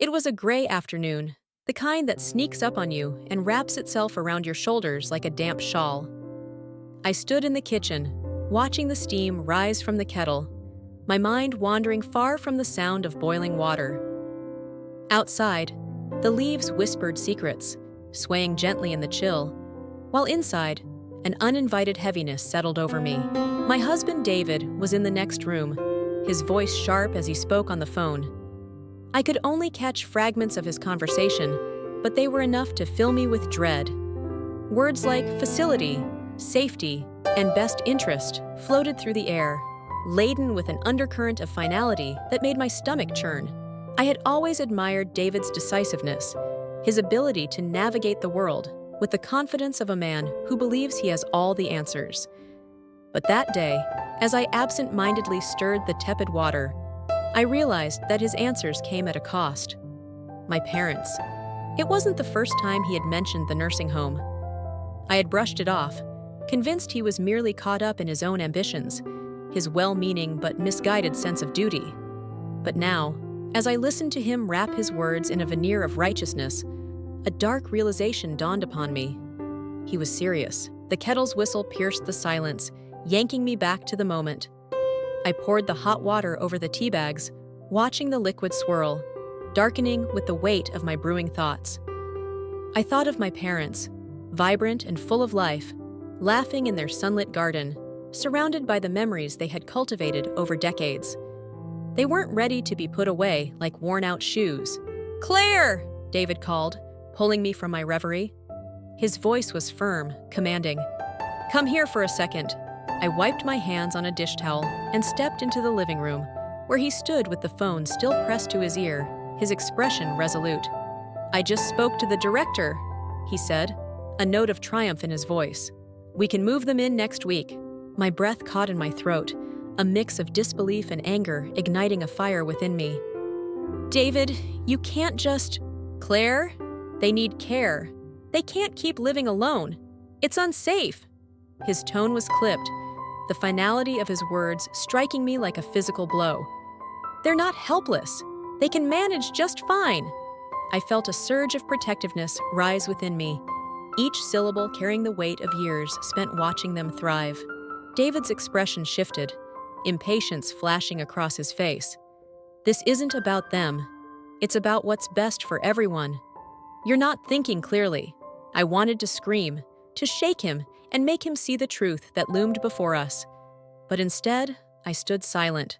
It was a gray afternoon, the kind that sneaks up on you and wraps itself around your shoulders like a damp shawl. I stood in the kitchen, watching the steam rise from the kettle, my mind wandering far from the sound of boiling water. Outside, the leaves whispered secrets, swaying gently in the chill, while inside, an uninvited heaviness settled over me. My husband David was in the next room, his voice sharp as he spoke on the phone. I could only catch fragments of his conversation, but they were enough to fill me with dread. Words like facility, safety, and best interest floated through the air, laden with an undercurrent of finality that made my stomach churn. I had always admired David's decisiveness, his ability to navigate the world with the confidence of a man who believes he has all the answers. But that day, as I absent-mindedly stirred the tepid water, I realized that his answers came at a cost. My parents. It wasn't the first time he had mentioned the nursing home. I had brushed it off, convinced he was merely caught up in his own ambitions, his well-meaning but misguided sense of duty. But now, as I listened to him wrap his words in a veneer of righteousness, a dark realization dawned upon me. He was serious. The kettle's whistle pierced the silence, yanking me back to the moment. I poured the hot water over the tea bags, watching the liquid swirl, darkening with the weight of my brewing thoughts. I thought of my parents, vibrant and full of life, laughing in their sunlit garden, surrounded by the memories they had cultivated over decades. They weren't ready to be put away like worn-out shoes. "Claire!" David called, pulling me from my reverie. His voice was firm, commanding. "Come here for a second." I wiped my hands on a dish towel and stepped into the living room, where he stood with the phone still pressed to his ear, his expression resolute. "I just spoke to the director," he said, a note of triumph in his voice. "We can move them in next week." My breath caught in my throat, a mix of disbelief and anger igniting a fire within me. "David, you can't just—" "Claire, they need care. They can't keep living alone. It's unsafe." His tone was clipped, the finality of his words striking me like a physical blow. "They're not helpless. They can manage just fine." I felt a surge of protectiveness rise within me, each syllable carrying the weight of years spent watching them thrive. David's expression shifted, impatience flashing across his face. "This isn't about them. It's about what's best for everyone. You're not thinking clearly." I wanted to scream, to shake him, and make him see the truth that loomed before us. But instead, I stood silent,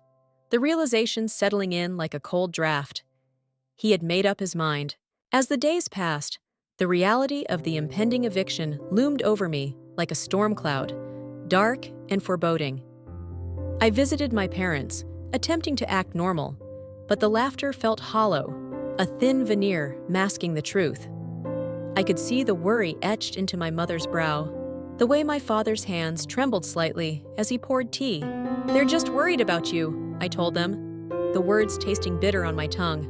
the realization settling in like a cold draft. He had made up his mind. As the days passed, the reality of the impending eviction loomed over me like a storm cloud, dark and foreboding. I visited my parents, attempting to act normal, but the laughter felt hollow, a thin veneer masking the truth. I could see the worry etched into my mother's brow, the way my father's hands trembled slightly as he poured tea. "They're just worried about you," I told them, the words tasting bitter on my tongue.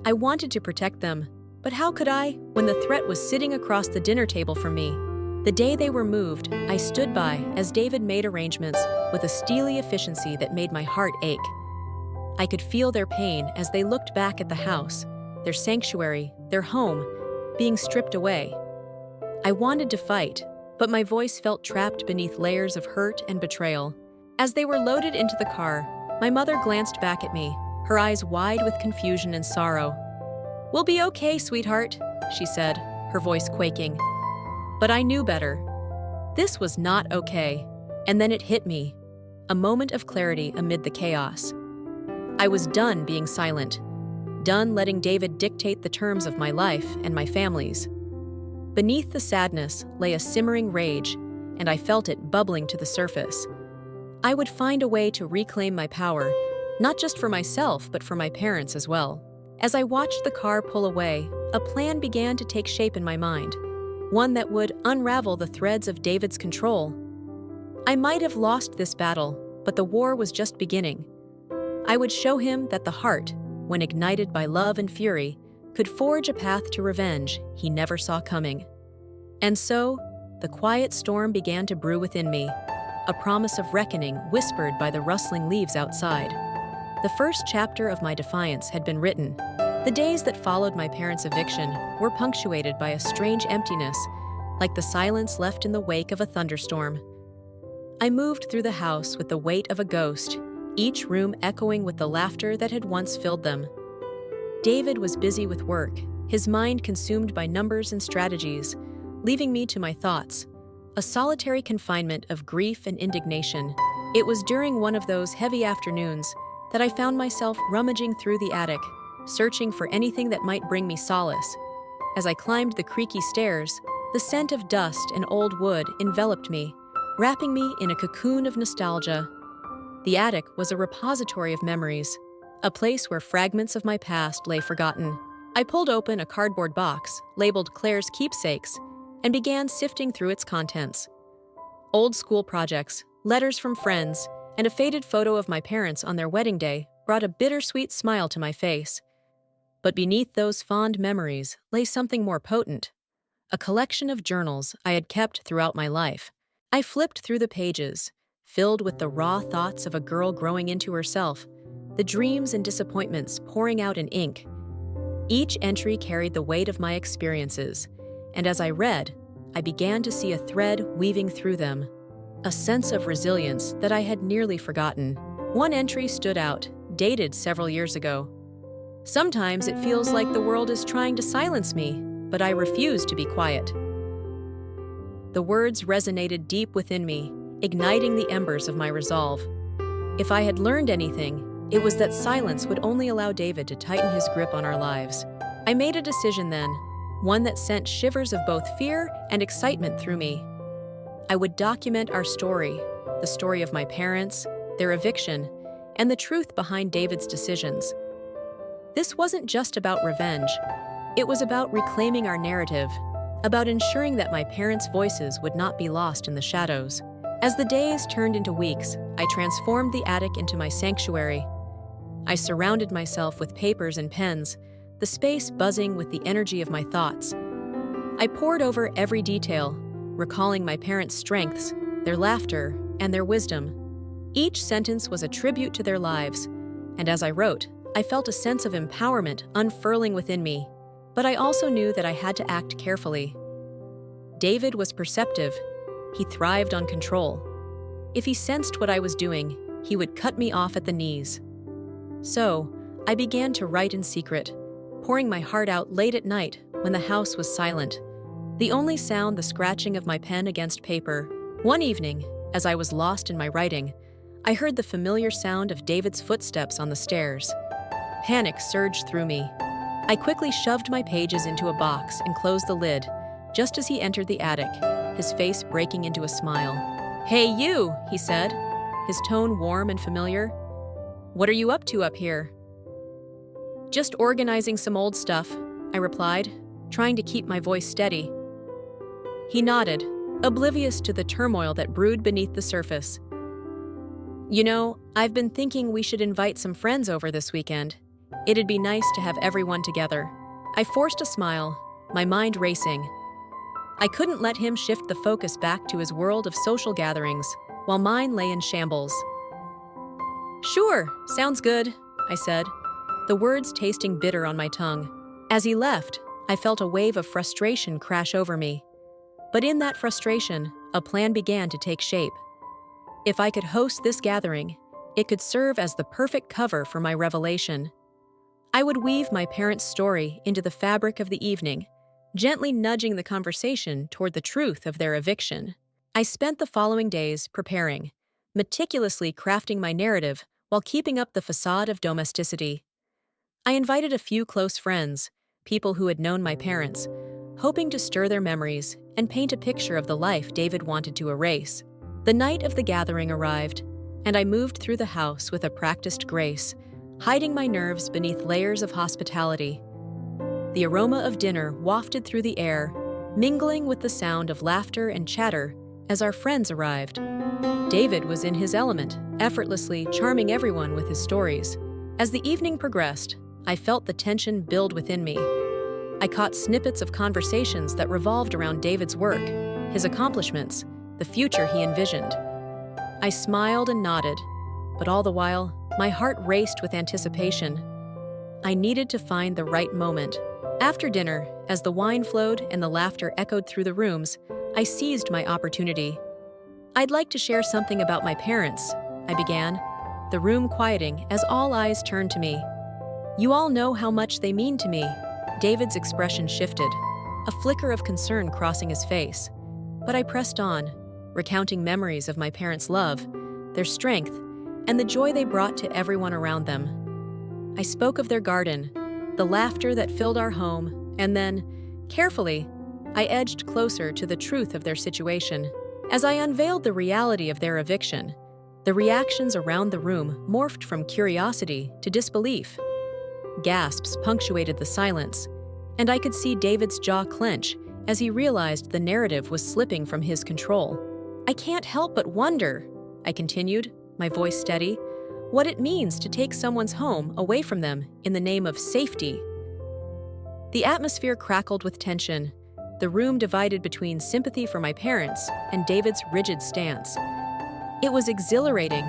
I wanted to protect them, but how could I when the threat was sitting across the dinner table from me? The day they were moved, I stood by as David made arrangements with a steely efficiency that made my heart ache. I could feel their pain as they looked back at the house, their sanctuary, their home, being stripped away. I wanted to fight, but my voice felt trapped beneath layers of hurt and betrayal. As they were loaded into the car, my mother glanced back at me, her eyes wide with confusion and sorrow. "We'll be okay, sweetheart," she said, her voice quaking. But I knew better. This was not okay, and then it hit me, a moment of clarity amid the chaos. I was done being silent, done letting David dictate the terms of my life and my family's. Beneath the sadness lay a simmering rage, and I felt it bubbling to the surface. I would find a way to reclaim my power, not just for myself, but for my parents as well. As I watched the car pull away, a plan began to take shape in my mind, one that would unravel the threads of David's control. I might have lost this battle, but the war was just beginning. I would show him that the heart, when ignited by love and fury, could forge a path to revenge he never saw coming. And so, the quiet storm began to brew within me, a promise of reckoning whispered by the rustling leaves outside. The first chapter of my defiance had been written. The days that followed my parents' eviction were punctuated by a strange emptiness, like the silence left in the wake of a thunderstorm. I moved through the house with the weight of a ghost, each room echoing with the laughter that had once filled them. David was busy with work, his mind consumed by numbers and strategies, leaving me to my thoughts, a solitary confinement of grief and indignation. It was during one of those heavy afternoons that I found myself rummaging through the attic, searching for anything that might bring me solace. As I climbed the creaky stairs, the scent of dust and old wood enveloped me, wrapping me in a cocoon of nostalgia. The attic was a repository of memories, a place where fragments of my past lay forgotten. I pulled open a cardboard box labeled Claire's Keepsakes and began sifting through its contents. Old school projects, letters from friends, and a faded photo of my parents on their wedding day brought a bittersweet smile to my face. But beneath those fond memories lay something more potent, a collection of journals I had kept throughout my life. I flipped through the pages, filled with the raw thoughts of a girl growing into herself, the dreams and disappointments pouring out in ink. Each entry carried the weight of my experiences, and as I read, I began to see a thread weaving through them, a sense of resilience that I had nearly forgotten. One entry stood out, dated several years ago. Sometimes it feels like the world is trying to silence me, but I refuse to be quiet. The words resonated deep within me, igniting the embers of my resolve. If I had learned anything, it was that silence would only allow David to tighten his grip on our lives. I made a decision then, one that sent shivers of both fear and excitement through me. I would document our story, the story of my parents, their eviction, and the truth behind David's decisions. This wasn't just about revenge. It was about reclaiming our narrative, about ensuring that my parents' voices would not be lost in the shadows. As the days turned into weeks, I transformed the attic into my sanctuary. I surrounded myself with papers and pens, the space buzzing with the energy of my thoughts. I pored over every detail, recalling my parents' strengths, their laughter, and their wisdom. Each sentence was a tribute to their lives, and as I wrote, I felt a sense of empowerment unfurling within me, but I also knew that I had to act carefully. David was perceptive. He thrived on control. If he sensed what I was doing, he would cut me off at the knees. So, I began to write in secret, pouring my heart out late at night when the house was silent. The only sound the scratching of my pen against paper. One evening, as I was lost in my writing, I heard the familiar sound of David's footsteps on the stairs. Panic surged through me. I quickly shoved my pages into a box and closed the lid, just as he entered the attic, his face breaking into a smile. "Hey you," he said, his tone warm and familiar. "What are you up to up here?" "Just organizing some old stuff," I replied, trying to keep my voice steady. He nodded, oblivious to the turmoil that brewed beneath the surface. "You know, I've been thinking we should invite some friends over this weekend. It'd be nice to have everyone together." I forced a smile, my mind racing. I couldn't let him shift the focus back to his world of social gatherings, while mine lay in shambles. "Sure, sounds good," I said, the words tasting bitter on my tongue. As he left, I felt a wave of frustration crash over me. But in that frustration, a plan began to take shape. If I could host this gathering, it could serve as the perfect cover for my revelation. I would weave my parents' story into the fabric of the evening, gently nudging the conversation toward the truth of their eviction. I spent the following days preparing, meticulously crafting my narrative while keeping up the facade of domesticity. I invited a few close friends, people who had known my parents, hoping to stir their memories and paint a picture of the life David wanted to erase. The night of the gathering arrived, and I moved through the house with a practiced grace, hiding my nerves beneath layers of hospitality. The aroma of dinner wafted through the air, mingling with the sound of laughter and chatter as our friends arrived. David was in his element, effortlessly charming everyone with his stories. As the evening progressed, I felt the tension build within me. I caught snippets of conversations that revolved around David's work, his accomplishments, the future he envisioned. I smiled and nodded, but all the while, my heart raced with anticipation. I needed to find the right moment. After dinner, as the wine flowed and the laughter echoed through the rooms, I seized my opportunity. "I'd like to share something about my parents," I began, the room quieting as all eyes turned to me. "You all know how much they mean to me." David's expression shifted, a flicker of concern crossing his face. But I pressed on, recounting memories of my parents' love, their strength, and the joy they brought to everyone around them. I spoke of their garden, the laughter that filled our home, and then, carefully, I edged closer to the truth of their situation. As I unveiled the reality of their eviction, the reactions around the room morphed from curiosity to disbelief. Gasps punctuated the silence, and I could see David's jaw clench as he realized the narrative was slipping from his control. "I can't help but wonder," I continued, my voice steady, "what it means to take someone's home away from them in the name of safety." The atmosphere crackled with tension, the room divided between sympathy for my parents and David's rigid stance. It was exhilarating,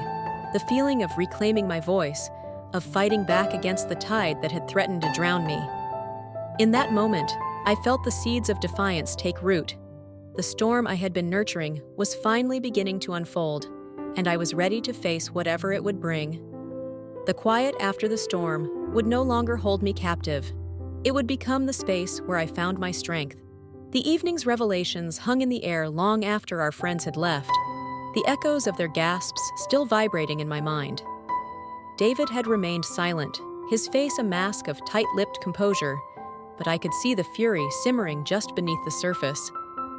the feeling of reclaiming my voice, of fighting back against the tide that had threatened to drown me. In that moment, I felt the seeds of defiance take root. The storm I had been nurturing was finally beginning to unfold, and I was ready to face whatever it would bring. The quiet after the storm would no longer hold me captive. It would become the space where I found my strength. The evening's revelations hung in the air long after our friends had left, the echoes of their gasps still vibrating in my mind. David had remained silent, his face a mask of tight-lipped composure, but I could see the fury simmering just beneath the surface.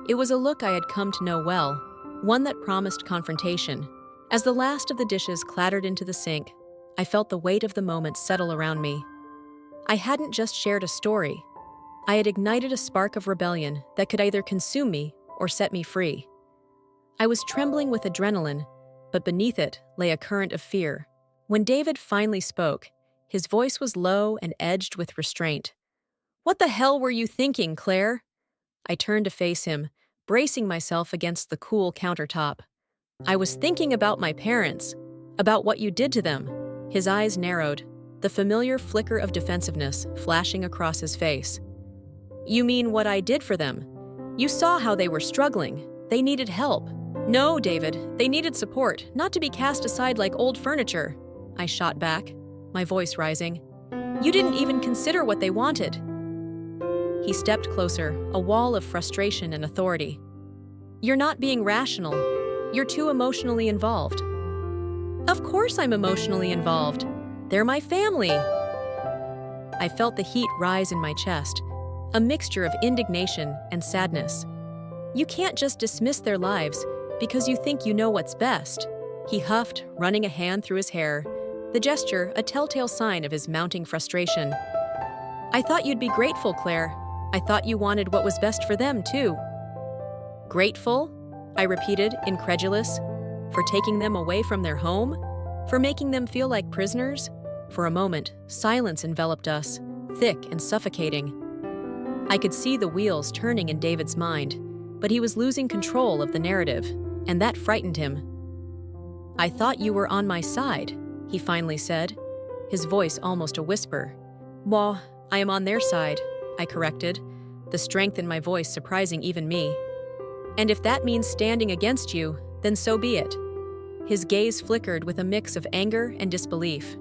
It was a look I had come to know well, one that promised confrontation. As the last of the dishes clattered into the sink, I felt the weight of the moment settle around me. I hadn't just shared a story. I had ignited a spark of rebellion that could either consume me or set me free. I was trembling with adrenaline, but beneath it lay a current of fear. When David finally spoke, his voice was low and edged with restraint. "What the hell were you thinking, Claire?" I turned to face him, bracing myself against the cool countertop. "I was thinking about my parents, about what you did to them." His eyes narrowed, the familiar flicker of defensiveness flashing across his face. "You mean what I did for them? You saw how they were struggling. They needed help." "No, David, they needed support, not to be cast aside like old furniture," I shot back, my voice rising. "You didn't even consider what they wanted." He stepped closer, a wall of frustration and authority. "You're not being rational. You're too emotionally involved." "Of course I'm emotionally involved. They're my family." I felt the heat rise in my chest, a mixture of indignation and sadness. "You can't just dismiss their lives because you think you know what's best." He huffed, running a hand through his hair, the gesture a telltale sign of his mounting frustration. "I thought you'd be grateful, Claire. I thought you wanted what was best for them, too." "Grateful?" I repeated, incredulous. "For taking them away from their home? For making them feel like prisoners?" For a moment, silence enveloped us, thick and suffocating. I could see the wheels turning in David's mind, but he was losing control of the narrative, and that frightened him. "I thought you were on my side," he finally said, his voice almost a whisper. "Well, I am on their side," I corrected, the strength in my voice surprising even me. "And if that means standing against you, then so be it." His gaze flickered with a mix of anger and disbelief.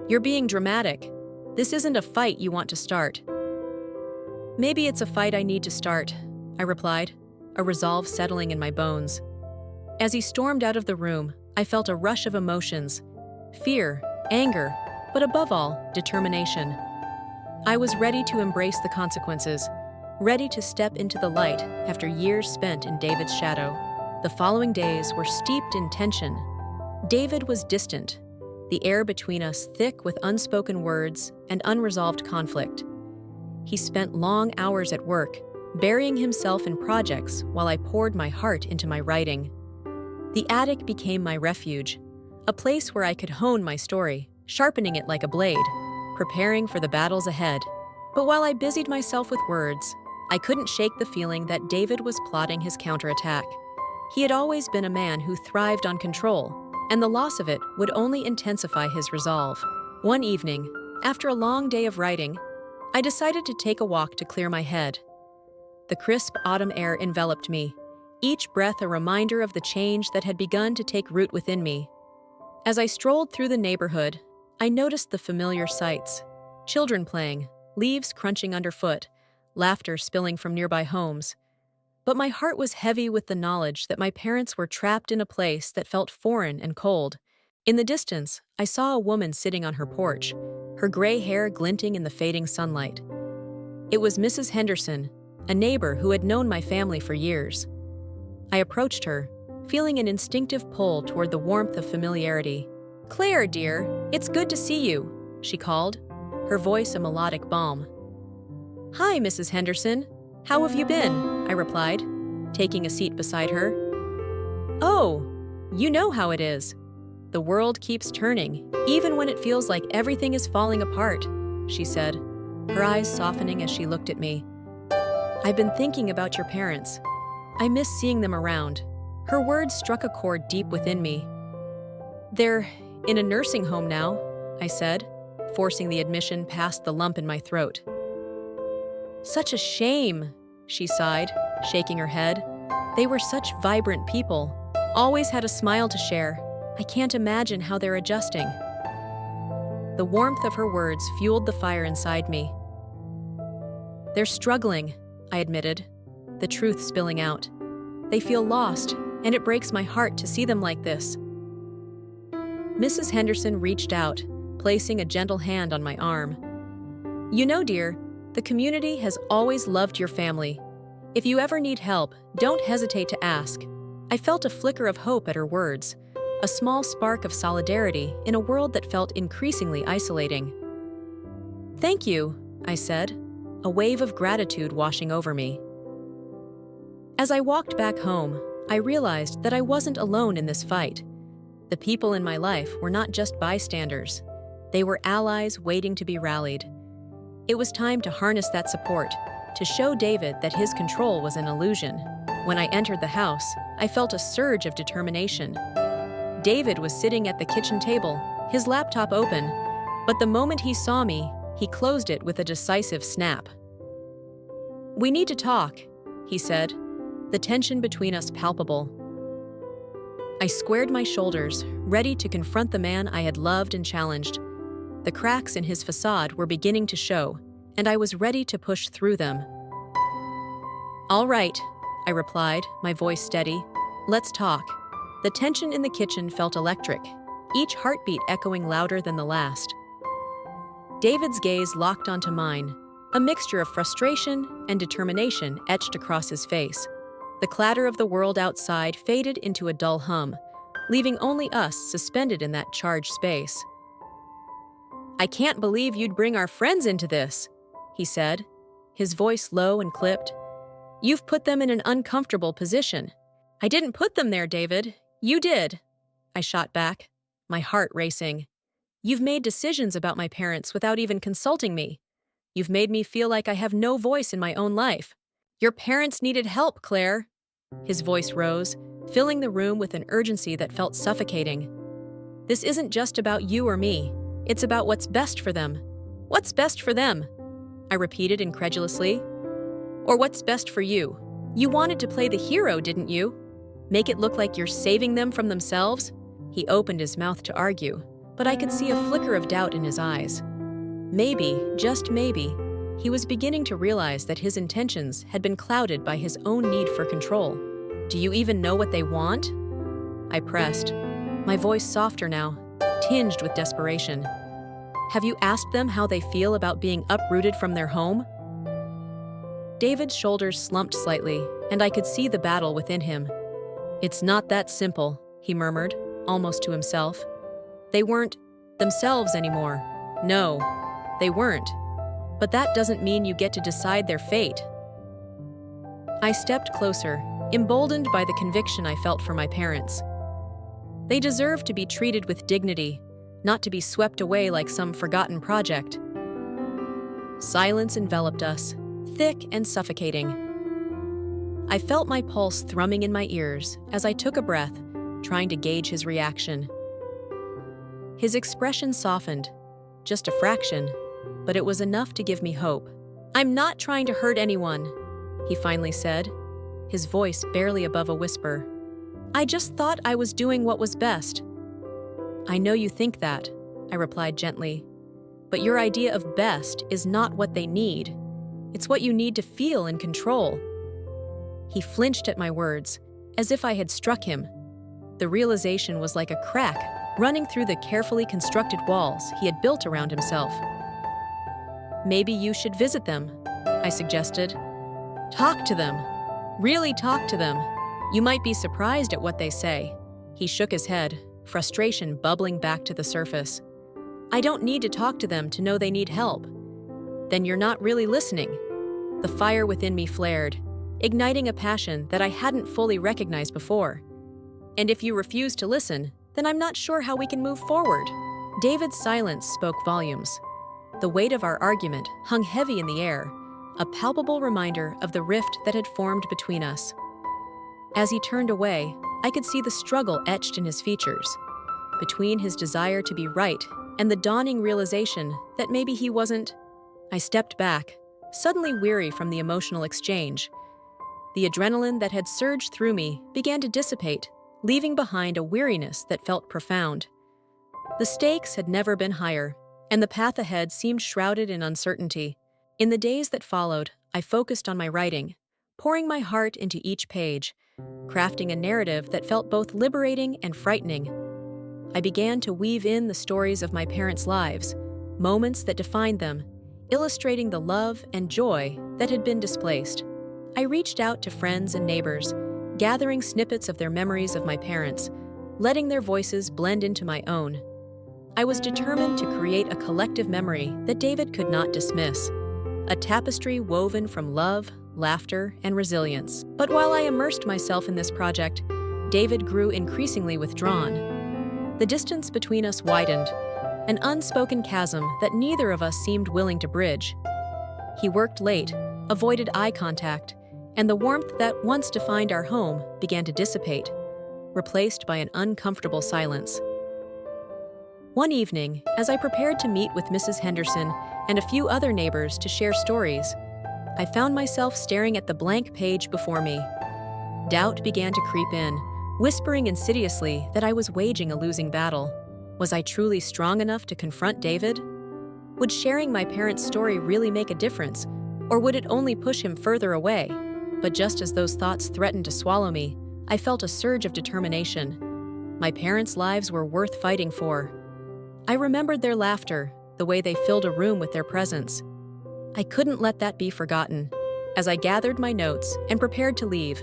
"You're being dramatic. This isn't a fight you want to start." "Maybe it's a fight I need to start," I replied, a resolve settling in my bones. As he stormed out of the room, I felt a rush of emotions: fear, anger, but above all, determination. I was ready to embrace the consequences, ready to step into the light after years spent in David's shadow. The following days were steeped in tension. David was distant, the air between us thick with unspoken words and unresolved conflict. He spent long hours at work, burying himself in projects while I poured my heart into my writing. The attic became my refuge, a place where I could hone my story, sharpening it like a blade, preparing for the battles ahead. But while I busied myself with words, I couldn't shake the feeling that David was plotting his counterattack. He had always been a man who thrived on control, and the loss of it would only intensify his resolve. One evening, After a long day of writing, I decided to take a walk to clear my head. The crisp autumn air enveloped me, each breath a reminder of the change that had begun to take root within me. As I strolled through the neighborhood, I noticed the familiar sights: children playing, leaves crunching underfoot, laughter spilling from nearby homes. But my heart was heavy with the knowledge that my parents were trapped in a place that felt foreign and cold. In the distance, I saw a woman sitting on her porch, her gray hair glinting in the fading sunlight. It was Mrs. Henderson, a neighbor who had known my family for years. I approached her, feeling an instinctive pull toward the warmth of familiarity. "Claire, dear, it's good to see you," she called, her voice a melodic balm. "Hi, Mrs. Henderson. How have you been?" I replied, taking a seat beside her. "Oh, you know how it is. The world keeps turning, even when it feels like everything is falling apart," she said, her eyes softening as she looked at me. "I've been thinking about your parents. I miss seeing them around." Her words struck a chord deep within me. "They're in a nursing home now," I said, forcing the admission past the lump in my throat. "Such a shame," she sighed, shaking her head. "They were such vibrant people, always had a smile to share. I can't imagine how they're adjusting." The warmth of her words fueled the fire inside me. "They're struggling," I admitted, the truth spilling out. "They feel lost, and it breaks my heart to see them like this." Mrs. Henderson reached out, placing a gentle hand on my arm. "You know, dear, the community has always loved your family. If you ever need help, don't hesitate to ask." I felt a flicker of hope at her words, a small spark of solidarity in a world that felt increasingly isolating. "Thank you," I said, a wave of gratitude washing over me. As I walked back home, I realized that I wasn't alone in this fight. The people in my life were not just bystanders. They were allies waiting to be rallied. It was time to harness that support, to show David that his control was an illusion. When I entered the house, I felt a surge of determination. David was sitting at the kitchen table, his laptop open, but the moment he saw me, he closed it with a decisive snap. "We need to talk," he said, the tension between us palpable. I squared my shoulders, ready to confront the man I had loved and challenged. The cracks in his facade were beginning to show, and I was ready to push through them. "All right," I replied, my voice steady. "Let's talk." The tension in the kitchen felt electric, each heartbeat echoing louder than the last. David's gaze locked onto mine, a mixture of frustration and determination etched across his face. The clatter of the world outside faded into a dull hum, leaving only us suspended in that charged space. "I can't believe you'd bring our friends into this," he said, his voice low and clipped. "You've put them in an uncomfortable position." "I didn't put them there, David. You did," I shot back, my heart racing. "You've made decisions about my parents without even consulting me. You've made me feel like I have no voice in my own life." "Your parents needed help, Claire." His voice rose, filling the room with an urgency that felt suffocating. "This isn't just about you or me. It's about what's best for them." "What's best for them?" I repeated incredulously. "Or what's best for you? You wanted to play the hero, didn't you? Make it look like you're saving them from themselves?" He opened his mouth to argue, but I could see a flicker of doubt in his eyes. Maybe, just maybe, he was beginning to realize that his intentions had been clouded by his own need for control. "Do you even know what they want?" I pressed, my voice softer now, tinged with desperation. "Have you asked them how they feel about being uprooted from their home?" David's shoulders slumped slightly, and I could see the battle within him. "It's not that simple," he murmured, almost to himself. "They weren't themselves anymore. No, they weren't. But that doesn't mean you get to decide their fate." I stepped closer, emboldened by the conviction I felt for my parents. They deserved to be treated with dignity, not to be swept away like some forgotten project. Silence enveloped us, thick and suffocating. I felt my pulse thrumming in my ears as I took a breath, trying to gauge his reaction. His expression softened, just a fraction, but it was enough to give me hope. "I'm not trying to hurt anyone," he finally said, his voice barely above a whisper. "I just thought I was doing what was best." "I know you think that," I replied gently, "but your idea of best is not what they need. It's what you need to feel in control." He flinched at my words, as if I had struck him. The realization was like a crack running through the carefully constructed walls he had built around himself. "Maybe you should visit them," I suggested. "Talk to them. Really talk to them. You might be surprised at what they say." He shook his head, frustration bubbling back to the surface. "I don't need to talk to them to know they need help." "Then you're not really listening." The fire within me flared, igniting a passion that I hadn't fully recognized before. "And if you refuse to listen, then I'm not sure how we can move forward." David's silence spoke volumes. The weight of our argument hung heavy in the air, a palpable reminder of the rift that had formed between us. As he turned away, I could see the struggle etched in his features, between his desire to be right and the dawning realization that maybe he wasn't. I stepped back, suddenly weary from the emotional exchange. The adrenaline that had surged through me began to dissipate, leaving behind a weariness that felt profound. The stakes had never been higher, and the path ahead seemed shrouded in uncertainty. In the days that followed, I focused on my writing, pouring my heart into each page, crafting a narrative that felt both liberating and frightening. I began to weave in the stories of my parents' lives, moments that defined them, illustrating the love and joy that had been displaced. I reached out to friends and neighbors, gathering snippets of their memories of my parents, letting their voices blend into my own. I was determined to create a collective memory that David could not dismiss, a tapestry woven from love, laughter, and resilience. But while I immersed myself in this project, David grew increasingly withdrawn. The distance between us widened, an unspoken chasm that neither of us seemed willing to bridge. He worked late, avoided eye contact, and the warmth that once defined our home began to dissipate, replaced by an uncomfortable silence. One evening, as I prepared to meet with Mrs. Henderson and a few other neighbors to share stories, I found myself staring at the blank page before me. Doubt began to creep in, whispering insidiously that I was waging a losing battle. Was I truly strong enough to confront David? Would sharing my parents' story really make a difference, or would it only push him further away? But just as those thoughts threatened to swallow me, I felt a surge of determination. My parents' lives were worth fighting for. I remembered their laughter, the way they filled a room with their presence. I couldn't let that be forgotten. As I gathered my notes and prepared to leave,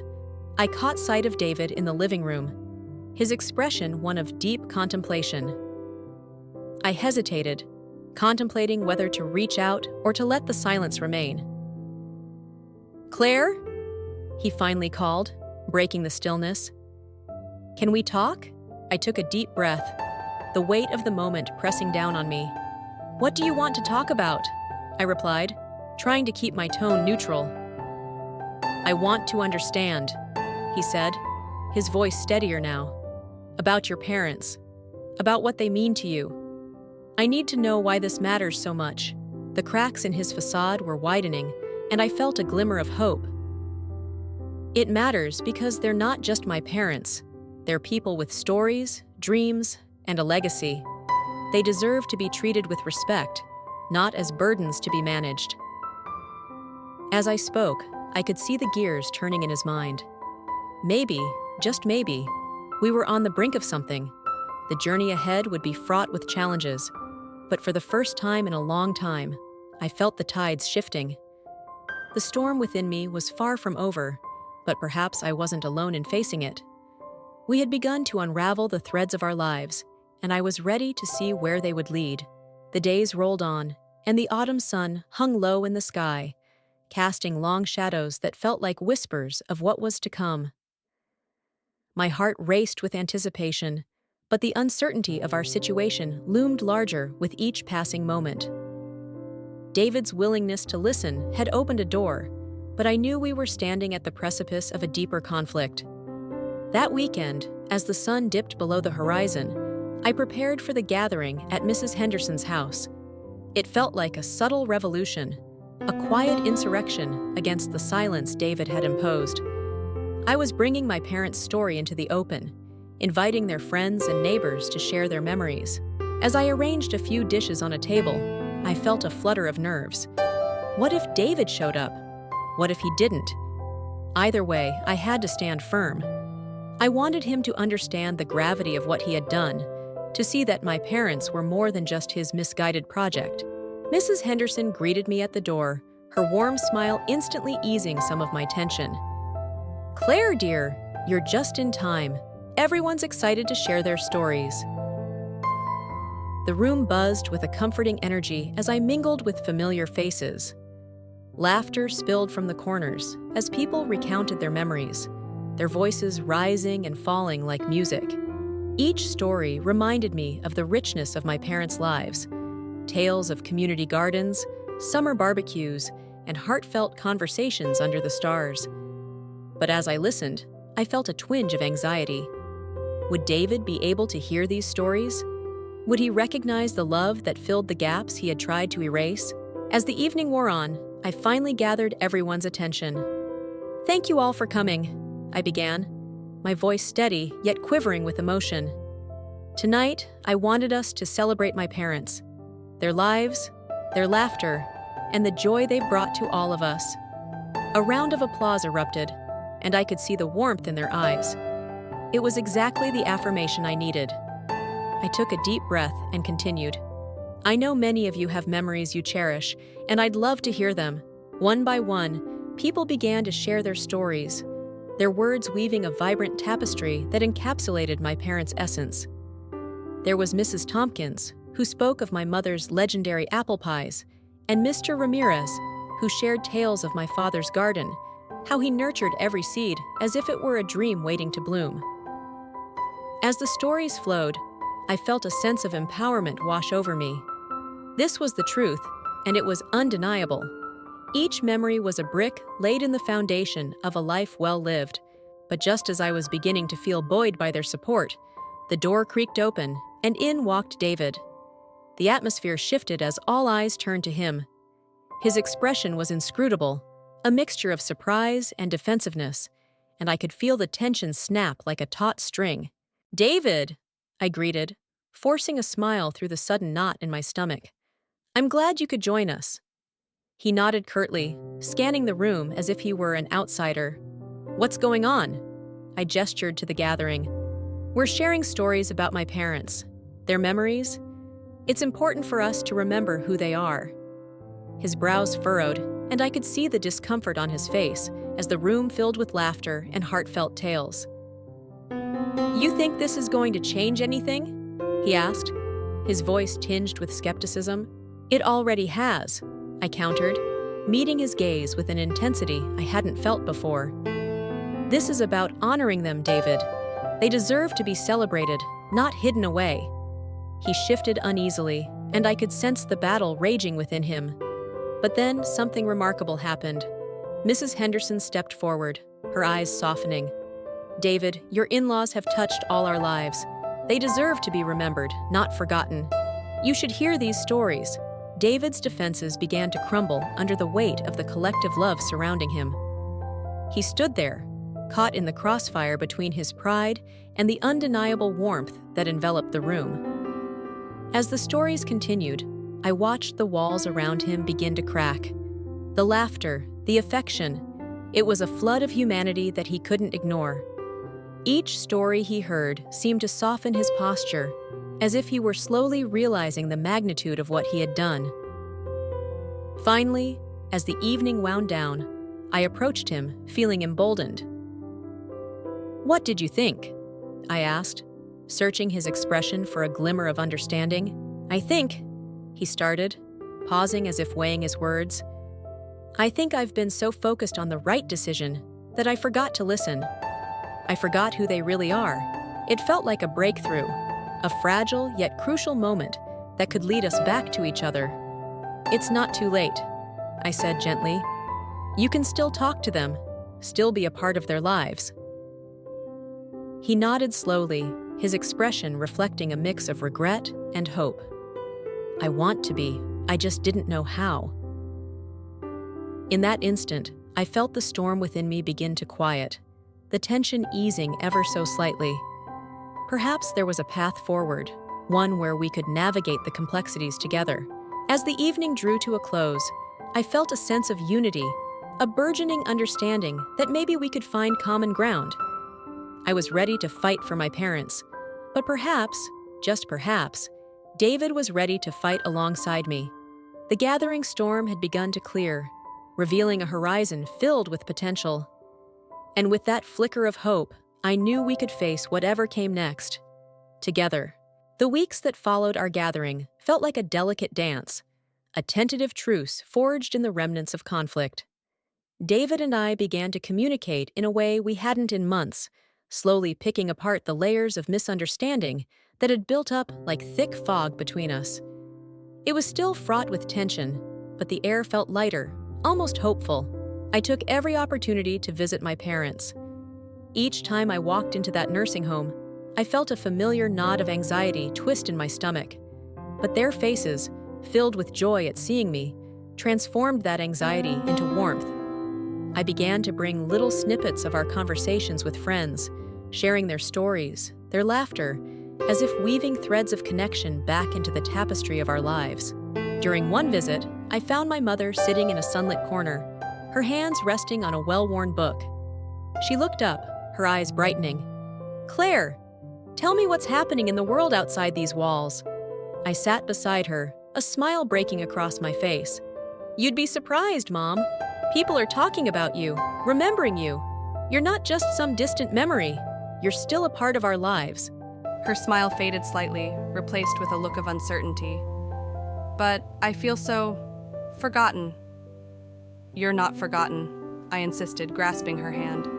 I caught sight of David in the living room, his expression one of deep contemplation. I hesitated, contemplating whether to reach out or to let the silence remain. "Claire?" he finally called, breaking the stillness. "Can we talk?" I took a deep breath, the weight of the moment pressing down on me. "What do you want to talk about?" I replied, trying to keep my tone neutral. "I want to understand," he said, his voice steadier now. "About your parents, about what they mean to you. I need to know why this matters so much." The cracks in his facade were widening, and I felt a glimmer of hope. "It matters because they're not just my parents. They're people with stories, dreams, and a legacy. They deserve to be treated with respect, not as burdens to be managed." As I spoke, I could see the gears turning in his mind. Maybe, just maybe, we were on the brink of something. The journey ahead would be fraught with challenges, but for the first time in a long time, I felt the tides shifting. The storm within me was far from over, but perhaps I wasn't alone in facing it. We had begun to unravel the threads of our lives, and I was ready to see where they would lead. The days rolled on, and the autumn sun hung low in the sky, casting long shadows that felt like whispers of what was to come. My heart raced with anticipation, but the uncertainty of our situation loomed larger with each passing moment. David's willingness to listen had opened a door, but I knew we were standing at the precipice of a deeper conflict. That weekend, as the sun dipped below the horizon, I prepared for the gathering at Mrs. Henderson's house. It felt like a subtle revolution, a quiet insurrection against the silence David had imposed. I was bringing my parents' story into the open, inviting their friends and neighbors to share their memories. As I arranged a few dishes on a table, I felt a flutter of nerves. What if David showed up? What if he didn't? Either way, I had to stand firm. I wanted him to understand the gravity of what he had done, to see that my parents were more than just his misguided project. Mrs. Henderson greeted me at the door, her warm smile instantly easing some of my tension. "Claire, dear, you're just in time. Everyone's excited to share their stories." The room buzzed with a comforting energy as I mingled with familiar faces. Laughter spilled from the corners as people recounted their memories, their voices rising and falling like music. Each story reminded me of the richness of my parents' lives, tales of community gardens, summer barbecues, and heartfelt conversations under the stars. But as I listened, I felt a twinge of anxiety. Would David be able to hear these stories? Would he recognize the love that filled the gaps he had tried to erase? As the evening wore on, I finally gathered everyone's attention. "Thank you all for coming," I began, my voice steady yet quivering with emotion. Tonight, I wanted us to celebrate my parents, their lives, their laughter, and the joy they brought to all of us. A round of applause erupted, and I could see the warmth in their eyes. It was exactly the affirmation I needed. I took a deep breath and continued. "I know many of you have memories you cherish, and I'd love to hear them." One by one, people began to share their stories, their words weaving a vibrant tapestry that encapsulated my parents' essence. There was Mrs. Tompkins, who spoke of my mother's legendary apple pies, and Mr. Ramirez, who shared tales of my father's garden, how he nurtured every seed as if it were a dream waiting to bloom. As the stories flowed, I felt a sense of empowerment wash over me. This was the truth, and it was undeniable. Each memory was a brick laid in the foundation of a life well lived. But just as I was beginning to feel buoyed by their support, the door creaked open, and in walked David. The atmosphere shifted as all eyes turned to him. His expression was inscrutable, a mixture of surprise and defensiveness, and I could feel the tension snap like a taut string. "David!" I greeted, forcing a smile through the sudden knot in my stomach. "I'm glad you could join us." He nodded curtly, scanning the room as if he were an outsider. "What's going on?" I gestured to the gathering. "We're sharing stories about my parents, their memories. It's important for us to remember who they are." His brows furrowed, and I could see the discomfort on his face as the room filled with laughter and heartfelt tales. "You think this is going to change anything?" he asked, his voice tinged with skepticism. "It already has," I countered, meeting his gaze with an intensity I hadn't felt before. "This is about honoring them, David. They deserve to be celebrated, not hidden away." He shifted uneasily, and I could sense the battle raging within him. But then something remarkable happened. Mrs. Henderson stepped forward, her eyes softening. "David, your in-laws have touched all our lives. They deserve to be remembered, not forgotten. You should hear these stories." David's defenses began to crumble under the weight of the collective love surrounding him. He stood there, caught in the crossfire between his pride and the undeniable warmth that enveloped the room. As the stories continued, I watched the walls around him begin to crack. The laughter, the affection, it was a flood of humanity that he couldn't ignore. Each story he heard seemed to soften his posture, as if he were slowly realizing the magnitude of what he had done. Finally, as the evening wound down, I approached him, feeling emboldened. "What did you think?" I asked, searching his expression for a glimmer of understanding. "I think," he started, pausing as if weighing his words. "I think I've been so focused on the right decision that I forgot to listen. I forgot who they really are." It felt like a breakthrough, a fragile yet crucial moment that could lead us back to each other. "It's not too late," I said gently. "You can still talk to them, still be a part of their lives." He nodded slowly, his expression reflecting a mix of regret and hope. "I want to be," I just didn't know how. In that instant, I felt the storm within me begin to quiet, the tension easing ever so slightly. Perhaps there was a path forward, one where we could navigate the complexities together. As the evening drew to a close, I felt a sense of unity, a burgeoning understanding that maybe we could find common ground. I was ready to fight for my parents, but perhaps, just perhaps, David was ready to fight alongside me. The gathering storm had begun to clear, revealing a horizon filled with potential. And with that flicker of hope, I knew we could face whatever came next. Together. The weeks that followed our gathering felt like a delicate dance, a tentative truce forged in the remnants of conflict. David and I began to communicate in a way we hadn't in months, slowly picking apart the layers of misunderstanding that had built up like thick fog between us. It was still fraught with tension, but the air felt lighter, almost hopeful. I took every opportunity to visit my parents. Each time I walked into that nursing home, I felt a familiar knot of anxiety twist in my stomach. But their faces, filled with joy at seeing me, transformed that anxiety into warmth. I began to bring little snippets of our conversations with friends, sharing their stories, their laughter, as if weaving threads of connection back into the tapestry of our lives. During one visit, I found my mother sitting in a sunlit corner, her hands resting on a well-worn book. She looked up, her eyes brightening. "Claire, tell me what's happening in the world outside these walls." I sat beside her, a smile breaking across my face. "You'd be surprised, Mom. People are talking about you, remembering you. You're not just some distant memory. You're still a part of our lives." Her smile faded slightly, replaced with a look of uncertainty. "But I feel so forgotten." "You're not forgotten," I insisted, grasping her hand.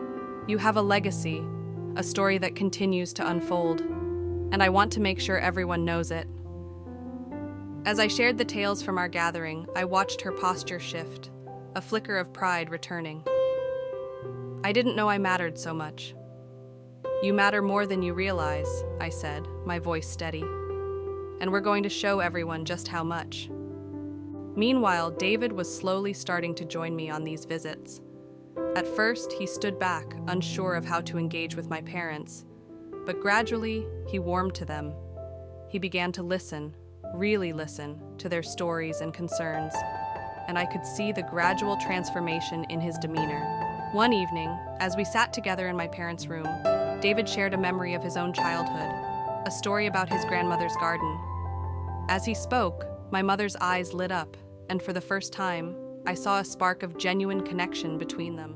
"You have a legacy, a story that continues to unfold, and I want to make sure everyone knows it." As I shared the tales from our gathering, I watched her posture shift, a flicker of pride returning. "I didn't know I mattered so much." "You matter more than you realize," I said, my voice steady. "And we're going to show everyone just how much." Meanwhile, David was slowly starting to join me on these visits. At first, he stood back, unsure of how to engage with my parents, but gradually, he warmed to them. He began to listen, really listen, to their stories and concerns, and I could see the gradual transformation in his demeanor. One evening, as we sat together in my parents' room, David shared a memory of his own childhood, a story about his grandmother's garden. As he spoke, my mother's eyes lit up, and for the first time, I saw a spark of genuine connection between them.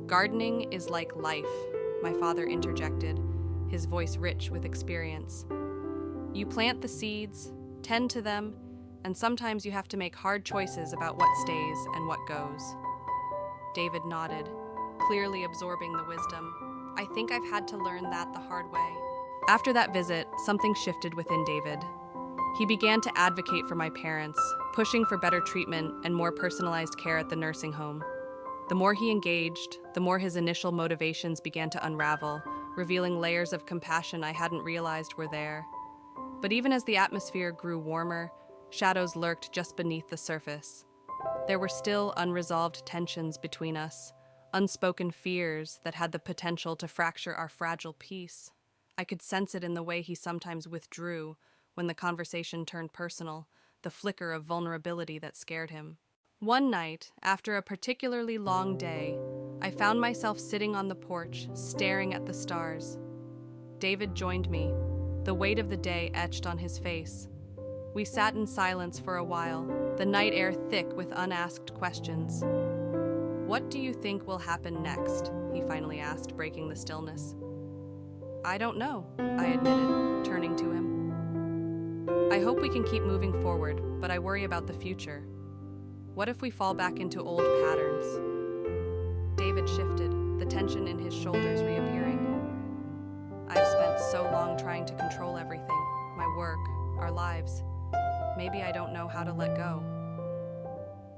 "Gardening is like life," my father interjected, his voice rich with experience. "You plant the seeds, tend to them, and sometimes you have to make hard choices about what stays and what goes." David nodded, clearly absorbing the wisdom. "I think I've had to learn that the hard way." After that visit, something shifted within David. He began to advocate for my parents, pushing for better treatment and more personalized care at the nursing home. The more he engaged, the more his initial motivations began to unravel, revealing layers of compassion I hadn't realized were there. But even as the atmosphere grew warmer, shadows lurked just beneath the surface. There were still unresolved tensions between us, unspoken fears that had the potential to fracture our fragile peace. I could sense it in the way he sometimes withdrew when the conversation turned personal, the flicker of vulnerability that scared him. One night, after a particularly long day, I found myself sitting on the porch, staring at the stars. David joined me, the weight of the day etched on his face. We sat in silence for a while, the night air thick with unasked questions. "What do you think will happen next?" he finally asked, breaking the stillness. "I don't know," I admitted, turning to him. "I hope we can keep moving forward, but I worry about the future. What if we fall back into old patterns?" David shifted, the tension in his shoulders reappearing. "I've spent so long trying to control everything, my work, our lives. Maybe I don't know how to let go."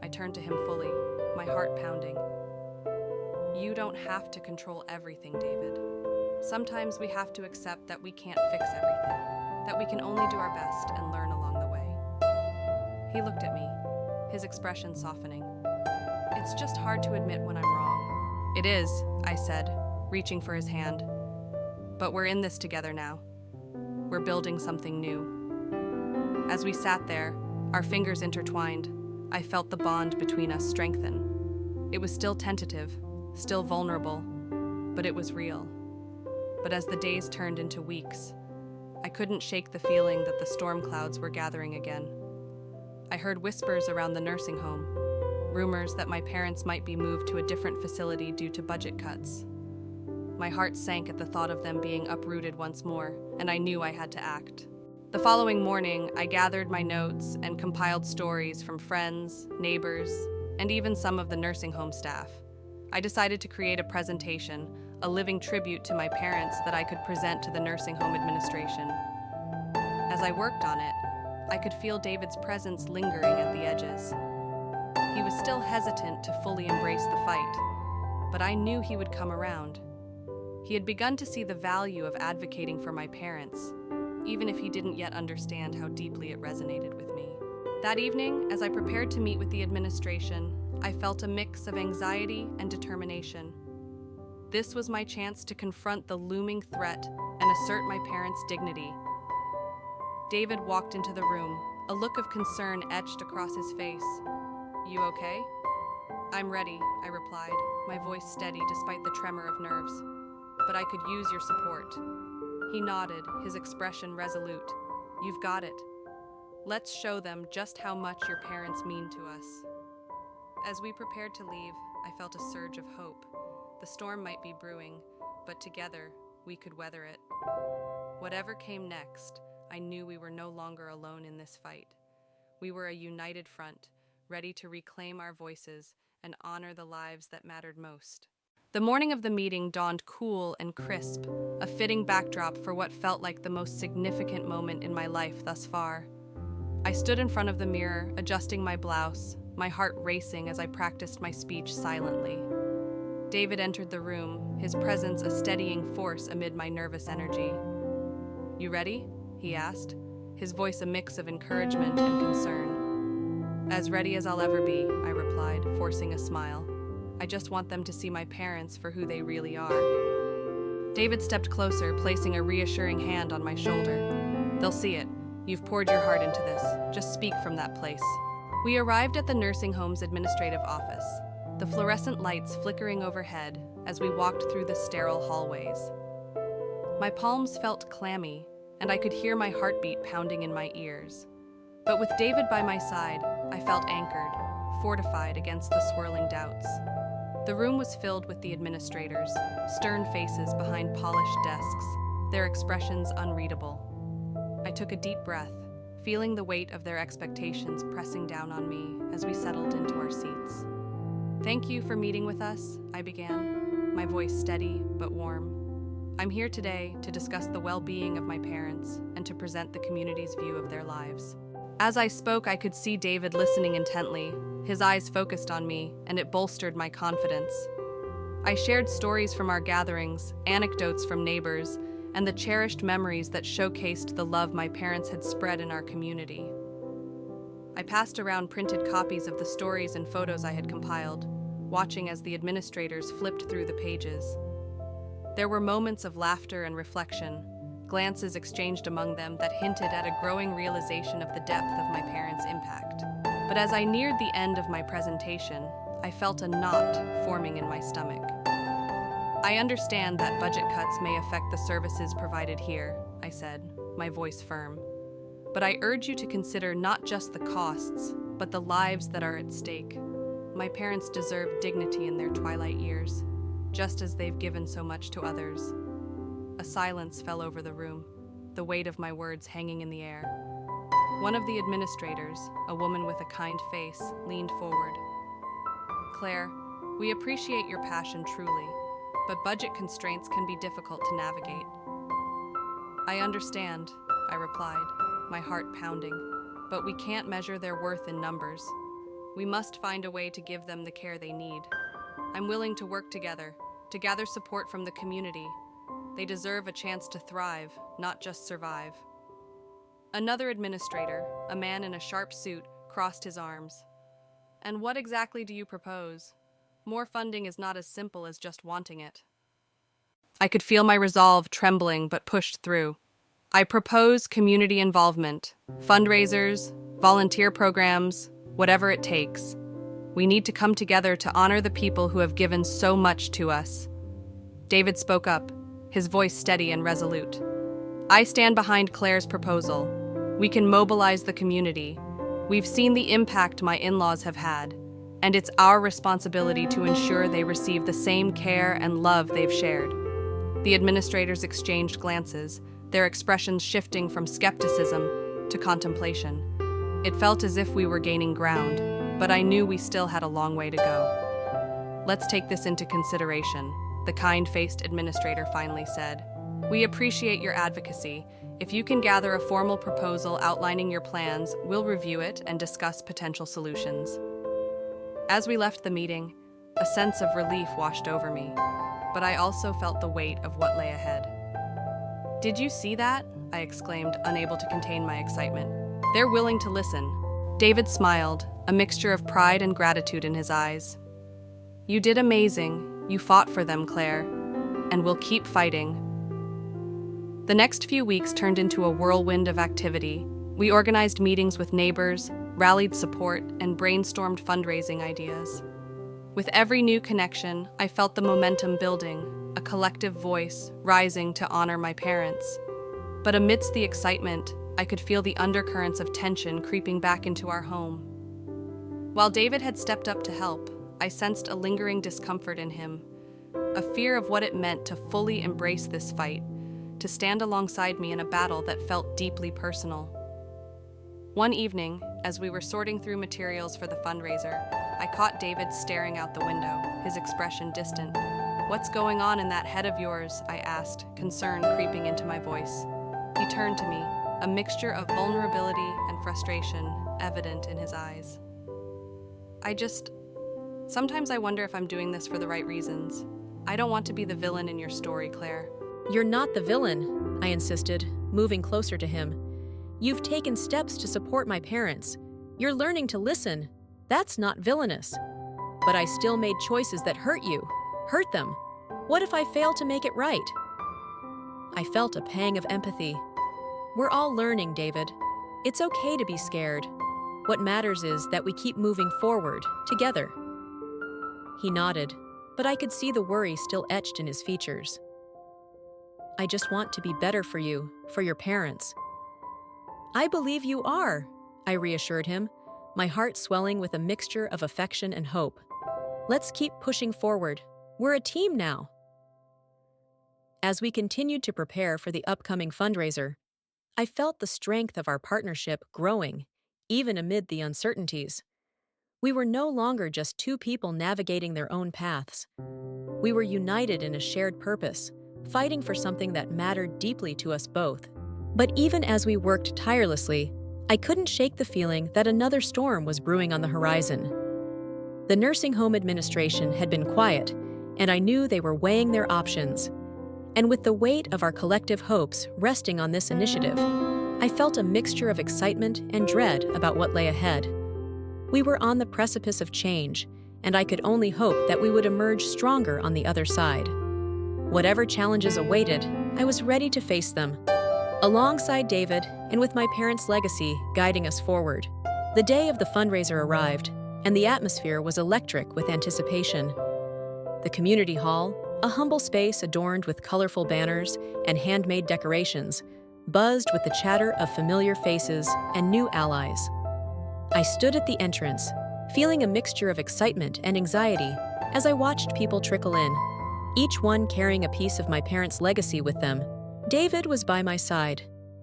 I turned to him fully, my heart pounding. "You don't have to control everything, David. Sometimes we have to accept that we can't fix everything, that we can only do our best and learn along the way." He looked at me, his expression softening. It's just hard to admit when I'm wrong. It is, I said, reaching for his hand. But we're in this together now. We're building something new. As we sat there, our fingers intertwined, I felt the bond between us strengthen. It was still tentative, still vulnerable, but it was real. But as the days turned into weeks, I couldn't shake the feeling that the storm clouds were gathering again. I heard whispers around the nursing home, rumors that my parents might be moved to a different facility due to budget cuts. My heart sank at the thought of them being uprooted once more, and I knew I had to act. The following morning, I gathered my notes and compiled stories from friends, neighbors, and even some of the nursing home staff. I decided to create a presentation, a living tribute to my parents that I could present to the nursing home administration. As I worked on it, I could feel David's presence lingering at the edges. He was still hesitant to fully embrace the fight, but I knew he would come around. He had begun to see the value of advocating for my parents, even if he didn't yet understand how deeply it resonated with me. That evening, as I prepared to meet with the administration, I felt a mix of anxiety and determination. This was my chance to confront the looming threat and assert my parents' dignity. David walked into the room, a look of concern etched across his face. "You okay?" "I'm ready," I replied, my voice steady despite the tremor of nerves. "But I could use your support." He nodded, his expression resolute. "You've got it. Let's show them just how much your parents mean to us." As we prepared to leave, I felt a surge of hope. The storm might be brewing, but together, we could weather it. Whatever came next, I knew we were no longer alone in this fight. We were a united front, ready to reclaim our voices and honor the lives that mattered most. The morning of the meeting dawned cool and crisp, a fitting backdrop for what felt like the most significant moment in my life thus far. I stood in front of the mirror, adjusting my blouse, my heart racing as I practiced my speech silently. David entered the room, his presence a steadying force amid my nervous energy. "You ready?" he asked, his voice a mix of encouragement and concern. "As ready as I'll ever be," I replied, forcing a smile. "I just want them to see my parents for who they really are." David stepped closer, placing a reassuring hand on my shoulder. "They'll see it. You've poured your heart into this. Just speak from that place." We arrived at the nursing home's administrative office, the fluorescent lights flickering overhead as we walked through the sterile hallways. My palms felt clammy, and I could hear my heartbeat pounding in my ears. But with David by my side, I felt anchored, fortified against the swirling doubts. The room was filled with the administrators, stern faces behind polished desks, their expressions unreadable. I took a deep breath, feeling the weight of their expectations pressing down on me as we settled into our seats. "Thank you for meeting with us," I began, my voice steady but warm. "I'm here today to discuss the well-being of my parents and to present the community's view of their lives." As I spoke, I could see David listening intently, his eyes focused on me, and it bolstered my confidence. I shared stories from our gatherings, anecdotes from neighbors, and the cherished memories that showcased the love my parents had spread in our community. I passed around printed copies of the stories and photos I had compiled, watching as the administrators flipped through the pages. There were moments of laughter and reflection, glances exchanged among them that hinted at a growing realization of the depth of my parents' impact. But as I neared the end of my presentation, I felt a knot forming in my stomach. "I understand that budget cuts may affect the services provided here," I said, my voice firm. "But I urge you to consider not just the costs, but the lives that are at stake. My parents deserve dignity in their twilight years, just as they've given so much to others." A silence fell over the room, the weight of my words hanging in the air. One of the administrators, a woman with a kind face, leaned forward. "Claire, we appreciate your passion truly, but budget constraints can be difficult to navigate." "I understand," I replied, my heart pounding, "but we can't measure their worth in numbers. We must find a way to give them the care they need. I'm willing to work together, to gather support from the community. They deserve a chance to thrive, not just survive." Another administrator, a man in a sharp suit, crossed his arms. And what exactly do you propose? More funding is not as simple as just wanting it. I could feel my resolve trembling but pushed through. I propose community involvement, fundraisers, volunteer programs, whatever it takes. We need to come together to honor the people who have given so much to us. David spoke up, his voice steady and resolute. I stand behind Claire's proposal. We can mobilize the community. We've seen the impact my in-laws have had, and it's our responsibility to ensure they receive the same care and love they've shared. The administrators exchanged glances, their expressions shifting from skepticism to contemplation. It felt as if we were gaining ground, but I knew we still had a long way to go. Let's take this into consideration, the kind-faced administrator finally said. We appreciate your advocacy. If you can gather a formal proposal outlining your plans, we'll review it and discuss potential solutions. As we left the meeting, a sense of relief washed over me, but I also felt the weight of what lay ahead. Did you see that? I exclaimed, unable to contain my excitement. They're willing to listen. David smiled, a mixture of pride and gratitude in his eyes. You did amazing. You fought for them, Claire, and we'll keep fighting. The next few weeks turned into a whirlwind of activity. We organized meetings with neighbors, rallied support, and brainstormed fundraising ideas. With every new connection, I felt the momentum building, a collective voice rising to honor my parents. But amidst the excitement, I could feel the undercurrents of tension creeping back into our home. While David had stepped up to help, I sensed a lingering discomfort in him, a fear of what it meant to fully embrace this fight, to stand alongside me in a battle that felt deeply personal. One evening, as we were sorting through materials for the fundraiser, I caught David staring out the window, his expression distant. "What's going on in that head of yours?" I asked, concern creeping into my voice. He turned to me, a mixture of vulnerability and frustration evident in his eyes. Sometimes I wonder if I'm doing this for the right reasons. I don't want to be the villain in your story, Claire. You're not the villain, I insisted, moving closer to him. You've taken steps to support my parents. You're learning to listen. That's not villainous. But I still made choices that hurt you, hurt them. What if I fail to make it right? I felt a pang of empathy. We're all learning, David. It's okay to be scared. What matters is that we keep moving forward, together. He nodded, but I could see the worry still etched in his features. I just want to be better for you, for your parents. I believe you are, I reassured him, my heart swelling with a mixture of affection and hope. Let's keep pushing forward. We're a team now. As we continued to prepare for the upcoming fundraiser, I felt the strength of our partnership growing, even amid the uncertainties. We were no longer just two people navigating their own paths. We were united in a shared purpose, fighting for something that mattered deeply to us both. But even as we worked tirelessly, I couldn't shake the feeling that another storm was brewing on the horizon. The nursing home administration had been quiet, and I knew they were weighing their options. And with the weight of our collective hopes resting on this initiative, I felt a mixture of excitement and dread about what lay ahead. We were on the precipice of change, and I could only hope that we would emerge stronger on the other side. Whatever challenges awaited, I was ready to face them. Alongside David, and with my parents' legacy guiding us forward. The day of the fundraiser arrived, and the atmosphere was electric with anticipation. The community hall, a humble space adorned with colorful banners and handmade decorations, buzzed with the chatter of familiar faces and new allies. I stood at the entrance, feeling a mixture of excitement and anxiety as I watched people trickle in, each one carrying a piece of my parents' legacy with them. David was by my side,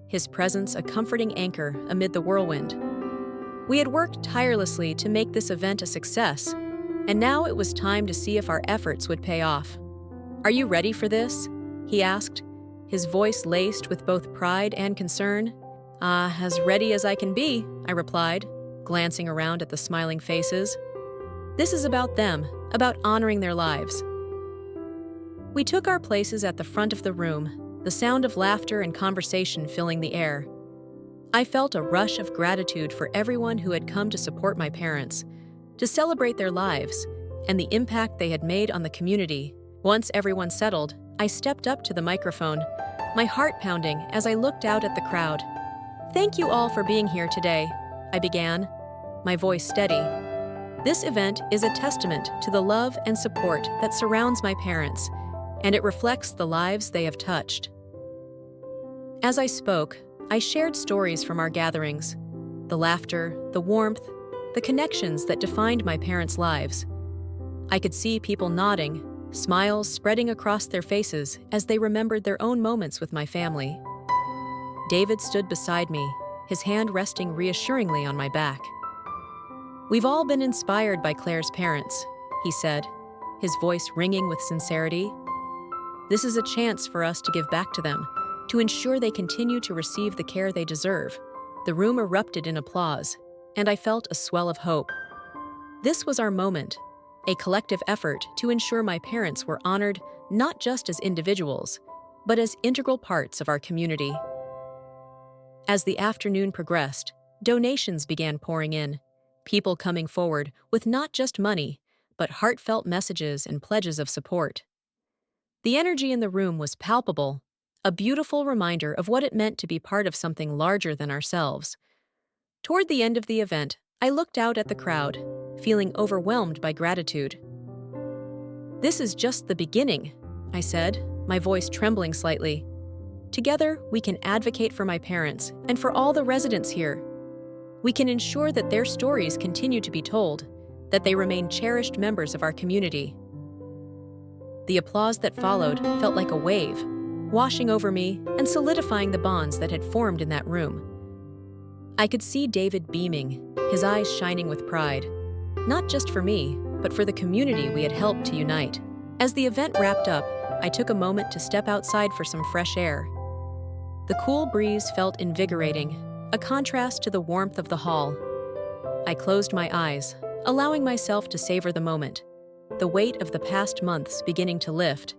his presence a comforting anchor amid the whirlwind. We had worked tirelessly to make this event a success, and now it was time to see if our efforts would pay off. "Are you ready for this?" he asked, his voice laced with both pride and concern. As ready as I can be," I replied, glancing around at the smiling faces. "This is about them, about honoring their lives." We took our places at the front of the room, the sound of laughter and conversation filling the air. I felt a rush of gratitude for everyone who had come to support my parents, to celebrate their lives, and the impact they had made on the community. Once everyone settled, I stepped up to the microphone, my heart pounding as I looked out at the crowd. "Thank you all for being here today," I began, my voice steady. "This event is a testament to the love and support that surrounds my parents, and it reflects the lives they have touched." As I spoke, I shared stories from our gatherings, the laughter, the warmth, the connections that defined my parents' lives. I could see people nodding, smiles spreading across their faces as they remembered their own moments with my family. David stood beside me, his hand resting reassuringly on my back. "We've all been inspired by Claire's parents," he said, his voice ringing with sincerity. "This is a chance for us to give back to them, to ensure they continue to receive the care they deserve." The room erupted in applause, and I felt a swell of hope. This was our moment, a collective effort to ensure my parents were honored not just as individuals, but as integral parts of our community. As the afternoon progressed, donations began pouring in, people coming forward with not just money, but heartfelt messages and pledges of support. The energy in the room was palpable, a beautiful reminder of what it meant to be part of something larger than ourselves. Toward the end of the event, I looked out at the crowd, feeling overwhelmed by gratitude. "This is just the beginning," I said, my voice trembling slightly. "Together, we can advocate for my parents and for all the residents here. We can ensure that their stories continue to be told, that they remain cherished members of our community." The applause that followed felt like a wave, washing over me and solidifying the bonds that had formed in that room. I could see David beaming, his eyes shining with pride, not just for me, but for the community we had helped to unite. As the event wrapped up, I took a moment to step outside for some fresh air. The cool breeze felt invigorating, a contrast to the warmth of the hall. I closed my eyes, allowing myself to savor the moment, the weight of the past months beginning to lift.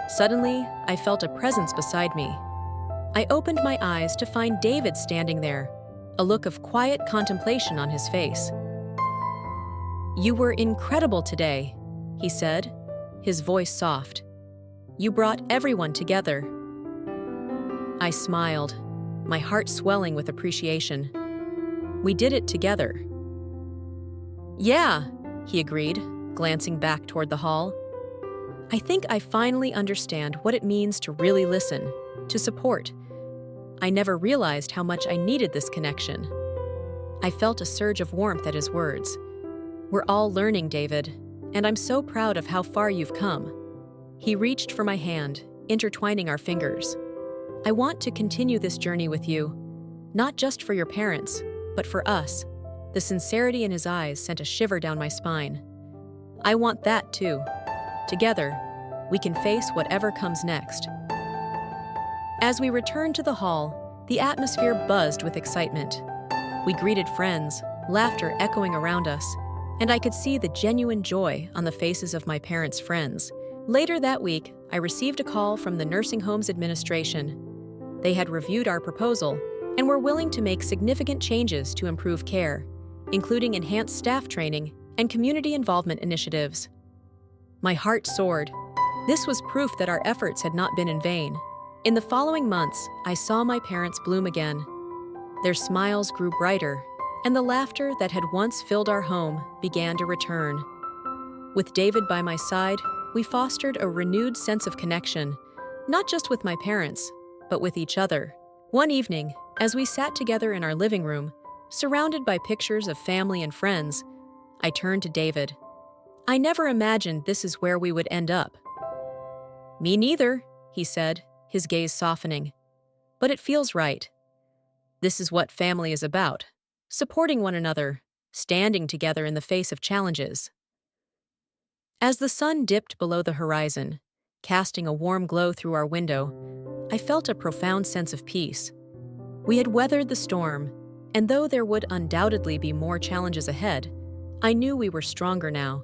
Suddenly, I felt a presence beside me. I opened my eyes to find David standing there, a look of quiet contemplation on his face. "You were incredible today," he said, his voice soft. "You brought everyone together." I smiled, my heart swelling with appreciation. "We did it together." "Yeah," he agreed, glancing back toward the hall. "I think I finally understand what it means to really listen, to support. I never realized how much I needed this connection." I felt a surge of warmth at his words. "We're all learning, David, and I'm so proud of how far you've come." He reached for my hand, intertwining our fingers. "I want to continue this journey with you, not just for your parents, but for us." The sincerity in his eyes sent a shiver down my spine. I want that too. Together, we can face whatever comes next. As we returned to the hall, the atmosphere buzzed with excitement. We greeted friends, laughter echoing around us, and I could see the genuine joy on the faces of my parents' friends. Later that week, I received a call from the nursing home's administration. They had reviewed our proposal and were willing to make significant changes to improve care, including enhanced staff training and community involvement initiatives. My heart soared. This was proof that our efforts had not been in vain. In the following months, I saw my parents bloom again. Their smiles grew brighter, and the laughter that had once filled our home began to return. With David by my side, we fostered a renewed sense of connection, not just with my parents, but with each other. One evening, as we sat together in our living room, surrounded by pictures of family and friends, I turned to David. "I never imagined this is where we would end up." "Me neither," he said, his gaze softening. "But it feels right. This is what family is about, supporting one another, standing together in the face of challenges." As the sun dipped below the horizon, casting a warm glow through our window, I felt a profound sense of peace. We had weathered the storm, and though there would undoubtedly be more challenges ahead, I knew we were stronger now,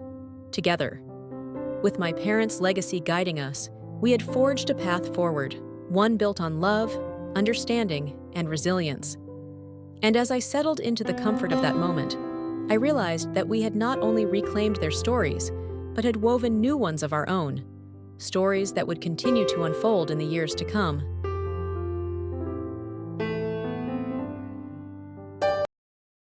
together. With my parents' legacy guiding us, we had forged a path forward, one built on love, understanding, and resilience. And as I settled into the comfort of that moment, I realized that we had not only reclaimed their stories, but had woven new ones of our own, stories that would continue to unfold in the years to come.